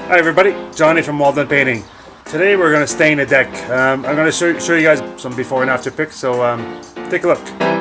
Hi everybody, Johnny from Well Done Painting. Today we're going to stain a deck. I'm going to show you guys some before and after pics, so take a look.